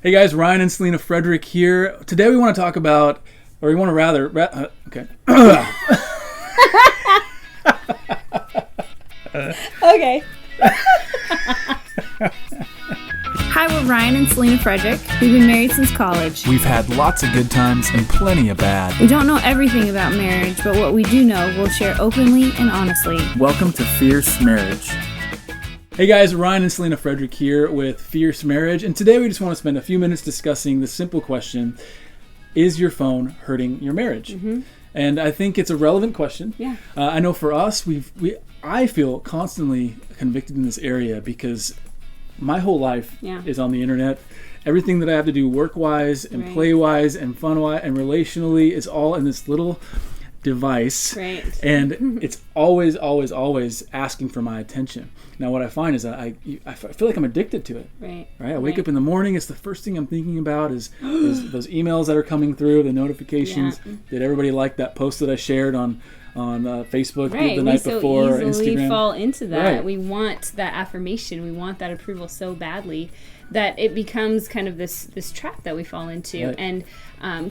Hey guys, Ryan and Selena Frederick here. Today we want to talk about, or we want to rather, okay. Okay. Hi, we're Ryan and Selena Frederick. We've been married since college. We've had lots of good times and plenty of bad. We don't know everything about marriage, but what we do know, we'll share openly and honestly. Welcome to Fierce Marriage. Hey guys, Ryan and Selena Frederick here with Fierce Marriage, and today we just want to spend a few minutes discussing the simple question, is your phone hurting your marriage? Mm-hmm. And I think it's a relevant question. Yeah. I know for us, I feel constantly convicted in this area because my whole life is on the internet. Everything that I have to do work-wise and play-wise and fun-wise and relationally is all in this little device. Right. And it's always asking for my attention. Now what I find is I feel like I'm addicted to it. Right. I wake up in the morning, it's the first thing I'm thinking about is those emails that are coming through, the notifications. Yeah. Did everybody like that post that I shared on Facebook the night before, we so easily Instagram? fall into that. Right. We want that affirmation. We want that approval so badly that it becomes kind of this trap that we fall into. Right. And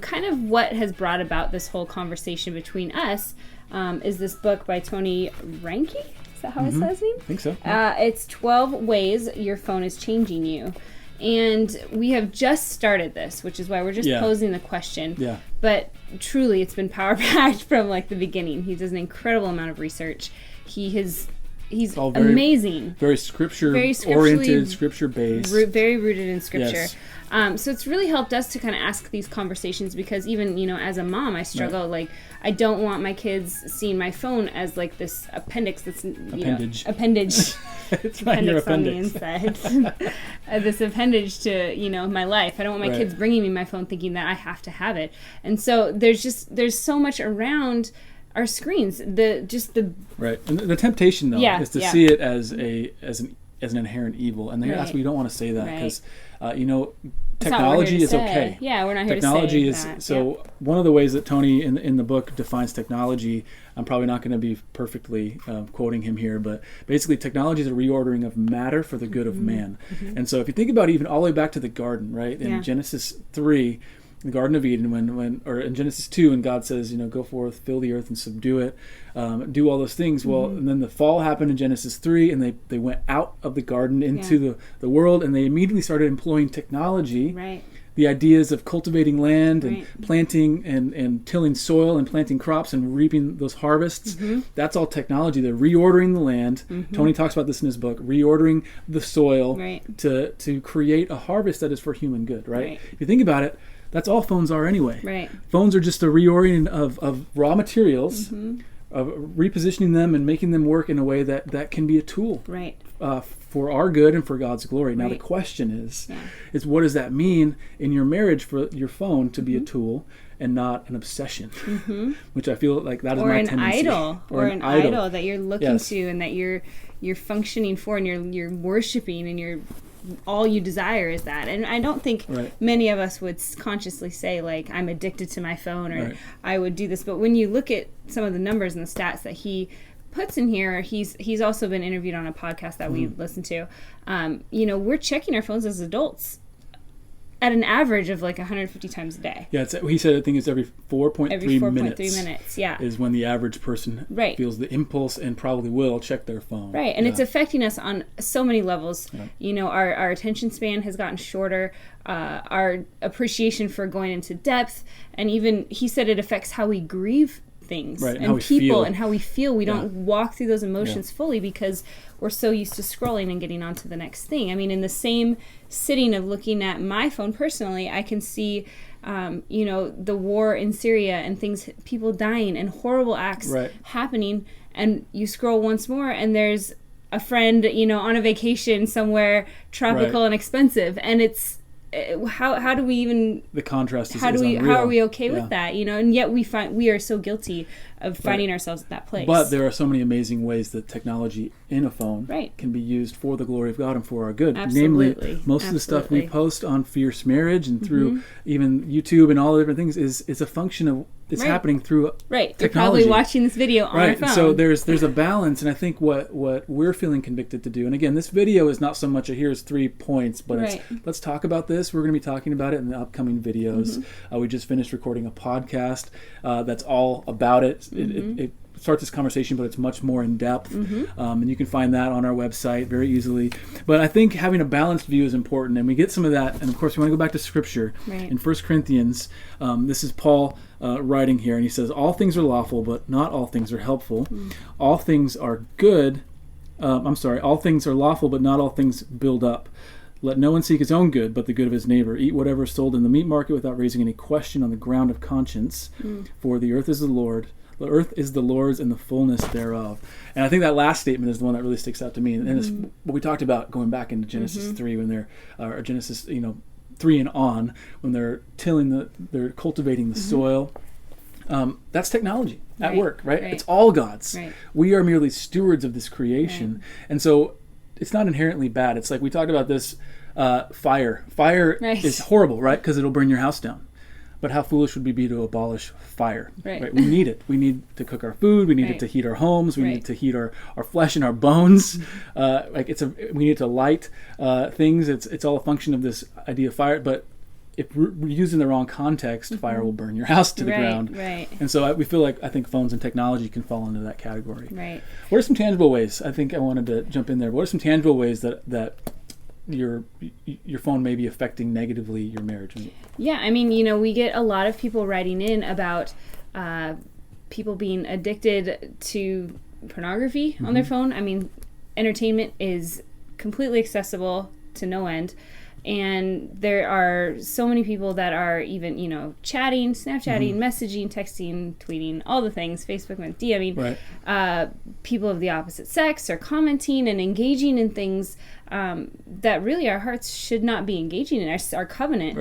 kind of what has brought about this whole conversation between us is this book by Tony Reinke. Is that how I said his name? I think so. Yeah. It's 12 Ways Your Phone is Changing You. And we have just started this, which is why we're just posing the question. Yeah. But truly, it's been power-packed from like the beginning. He does an incredible amount of research. He's amazing. Very scripture-oriented, scripture-based. Very rooted in scripture. Yes. So it's really helped us to kind of ask these conversations because even, as a mom, I struggle. Right. Like, I don't want my kids seeing my phone as like this appendage. Appendage. It's appendix on the inside. This appendage to, my life. I don't want my kids bringing me my phone thinking that I have to have it. And so there's so much around our screens. And the temptation though is to see it as an inherent evil, and that's we don't want to say that because technology is okay. Yeah, we're not here technology to say is that. So one of the ways that Tony in the book defines technology, I'm probably not going to be perfectly quoting him here, but basically technology is a reordering of matter for the good of man. Mm-hmm. And so if you think about even all the way back to the garden, right, in Genesis 3, the Garden of Eden, or in Genesis 2, when God says, go forth, fill the earth and subdue it, do all those things. Well, and then the fall happened in Genesis 3, and they went out of the garden into the world, and they immediately started employing technology. Right. The ideas of cultivating land and planting and tilling soil and planting crops and reaping those harvests. Mm-hmm. That's all technology. They're reordering the land. Mm-hmm. Tony talks about this in his book, reordering the soil to create a harvest that is for human good, right? If you think about it, that's all phones are anyway. Right. Phones are just a reorienting of raw materials, of repositioning them and making them work in a way that can be a tool for our good and for God's glory. Now the question is what does that mean in your marriage for your phone to be a tool and not an obsession? Which I feel like that is my tendency. Or an idol that you're looking to and that you're functioning for and you're worshiping and you're all you desire is that. And I don't think many of us would consciously say like I'm addicted to my phone or I would do this, but when you look at some of the numbers and the stats that he puts in here, he's also been interviewed on a podcast that we listen to. We're checking our phones as adults at an average of like 150 times a day. Yeah, he said I think it's every 4.3 minutes. Is when the average person feels the impulse and probably will check their phone. Right, and it's affecting us on so many levels. Yeah. Our attention span has gotten shorter. Our appreciation for going into depth, and even he said it affects how we grieve things and people and how we feel. We don't walk through those emotions fully because we're so used to scrolling and getting on to the next thing. I mean, in the same sitting of looking at my phone personally, I can see the war in Syria and people dying and horrible acts happening, and you scroll once more and there's a friend on a vacation somewhere tropical and expensive, and it's how do we even the contrast is how unreal. Are we okay with that, and yet we are so guilty of finding ourselves at that place. But there are so many amazing ways that technology in a phone can be used for the glory of God and for our good. Absolutely. Namely, most of the stuff we post on Fierce Marriage and through even YouTube and all the different things is a function of it's happening through Right. technology. You're probably watching this video on right. a phone. So there's a balance, and I think what we're feeling convicted to do, and again, this video is not so much a here's 3 points, but it's let's talk about this. We're going to be talking about it in the upcoming videos. We just finished recording a podcast that's all about it. It starts this conversation, but it's much more in depth, and you can find that on our website very easily. But I think having a balanced view is important, and we get some of that. And of course, we want to go back to Scripture in 1 Corinthians. This is Paul writing here, and he says, "All things are lawful, but not all things are helpful. All things are good. All things are lawful, but not all things build up. Let no one seek his own good, but the good of his neighbor. Eat whatever is sold in the meat market without raising any question on the ground of conscience. For the earth is the Lord." The earth is the Lord's and the fullness thereof. And I think that last statement is the one that really sticks out to me. And it's what we talked about going back into Genesis 3 when they're, or Genesis 3 and on, when they're they're cultivating the soil. That's technology at work, right? It's all God's. We are merely stewards of this creation. And so it's not inherently bad. It's like we talked about this fire. Fire is horrible, right? Because it'll burn your house down. But how foolish would we be to abolish fire? Right? We need it. We need to cook our food. We need it to heat our homes. We need it to heat our flesh and our bones. We need to light things. It's all a function of this idea of fire. But if we're using the wrong context, fire will burn your house to the ground. And so we feel like I think phones and technology can fall into that category. What are some tangible ways? I think I wanted to jump in there. What are some tangible ways that your phone may be affecting negatively your marriage? Yeah, I mean, we get a lot of people writing in about people being addicted to pornography on their phone. I mean, entertainment is completely accessible to no end. And there are so many people that are even, chatting, Snapchatting, messaging, texting, tweeting, all the things, Facebook, DMing. People of the opposite sex are commenting and engaging in things that really our hearts should not be engaging in. Our covenant,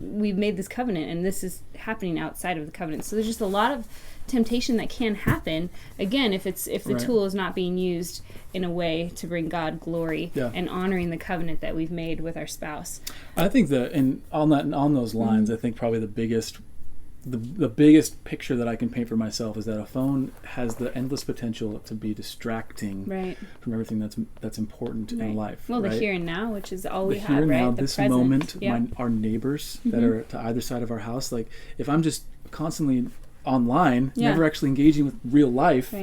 we've made this covenant, and this is happening outside of the covenant. So there's just a lot of temptation that can happen, again, if the tool is not being used in a way to bring God glory and honoring the covenant that we've made with our spouse. I think that, and on those lines, I think probably the biggest picture that I can paint for myself is that a phone has the endless potential to be distracting from everything that's important in life. Well, the here and now, which is all we have, here and now, the this present. moment, our neighbors that are to either side of our house, like if I'm just constantly online, never actually engaging with real life,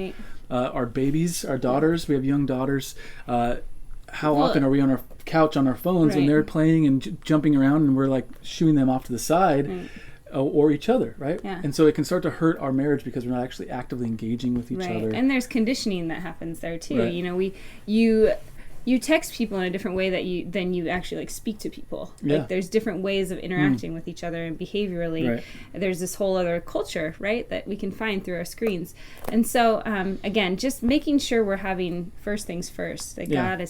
our babies, our daughters, we have young daughters, how often are we on our couch on our phones and they're playing and jumping around and we're like shooing them off to the side or each other, right? And so it can start to hurt our marriage because we're not actually actively engaging with each other. And there's conditioning that happens there too. You text people in a different way than you actually speak to people. Like there's different ways of interacting with each other, and behaviorally there's this whole other culture, that we can find through our screens. And so again, just making sure we're having first things first. That God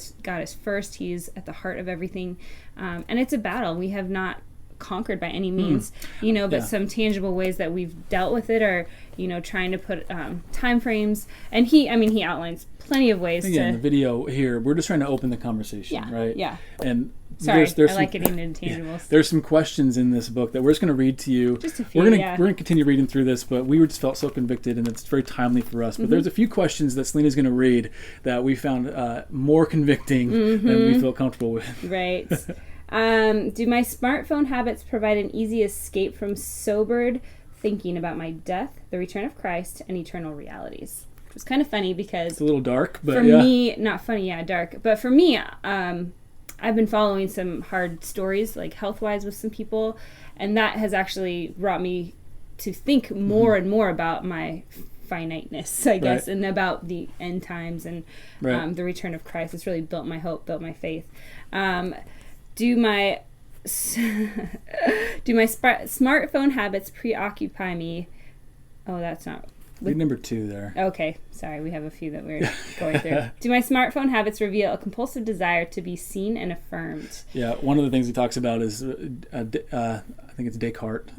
is first. He's at the heart of everything, and it's a battle. We have not conquered by any means, but some tangible ways that we've dealt with it are, trying to put time frames. And he outlines plenty of ways. Again, the video here, we're just trying to open the conversation, right? And sorry, there's I like getting into tangibles. There's some questions in this book that we're just going to read to you. Just a few, we're going to continue reading through this, but we just felt so convicted, and it's very timely for us. But there's a few questions that Selena's going to read that we found more convicting than we feel comfortable with. Right. Do my smartphone habits provide an easy escape from sobered thinking about my death, the return of Christ, and eternal realities? Which was kind of funny because it's a little dark, but for me, not funny, dark. But for me, I've been following some hard stories, like health-wise, with some people, and that has actually brought me to think more and more about my finiteness, I guess, and about the end times and the return of Christ. It's really built my hope, built my faith. Do my smartphone habits preoccupy me? Oh, that's not. Read number 2 there. Okay, Sorry, we have a few that we're going through. Do my smartphone habits reveal a compulsive desire to be seen and affirmed? Yeah, one of the things he talks about is, I think it's Descartes.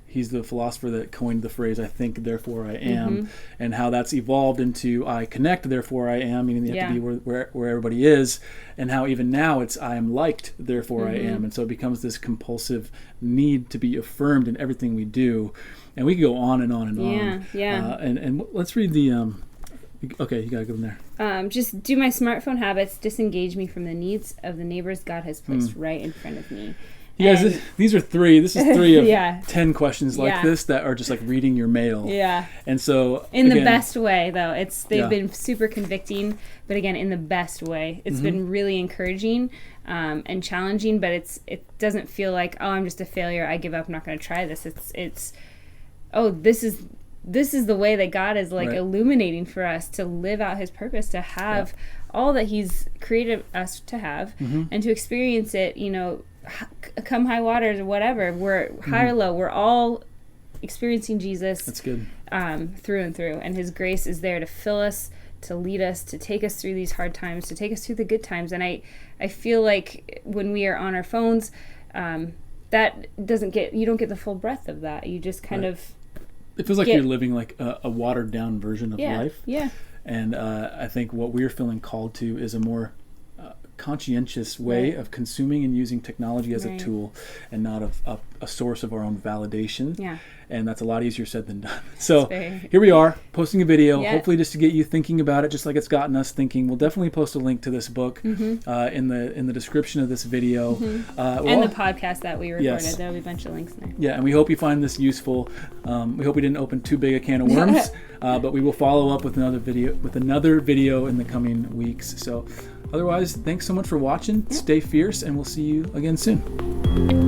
He's the philosopher that coined the phrase, I think, therefore I am, and how that's evolved into I connect, therefore I am, meaning you have to be where everybody is, and how even now it's I am liked, therefore I am. And so it becomes this compulsive need to be affirmed in everything we do. And we can go on and on and on. And let's read the... okay, you got to go in there. Just do my smartphone habits disengage me from the needs of the neighbors God has placed right in front of me? You guys, these are three. This is 3 of 10 questions like this that are just like reading your mail. Yeah. And so in the best way, though. They've been super convicting, but again, in the best way. It's been really encouraging and challenging, but it doesn't feel like, oh, I'm just a failure. I give up. I'm not going to try this. It's this is the way that God is like illuminating for us to live out His purpose, to have all that He's created us to have, and to experience it. Come high waters or whatever, we're high or low, we're all experiencing Jesus. That's good. Through and through, and His grace is there to fill us, to lead us, to take us through these hard times, to take us through the good times. And I feel like when we are on our phones, that you don't get the full breadth of that. You just kind of, it feels like you're living like a watered down version of life. Yeah. And I think what we're feeling called to is a more conscientious way of consuming and using technology as a tool, and not a source of our own validation. Yeah. And that's a lot easier said than done. So here we are, posting a video, hopefully just to get you thinking about it, just like it's gotten us thinking. We'll definitely post a link to this book in the description of this video. And the podcast that we recorded. There'll be a bunch of links there. Yeah, and we hope you find this useful. We hope we didn't open too big a can of worms, but we will follow up with another video in the coming weeks. So otherwise, thanks so much for watching. Stay fierce, and we'll see you again soon.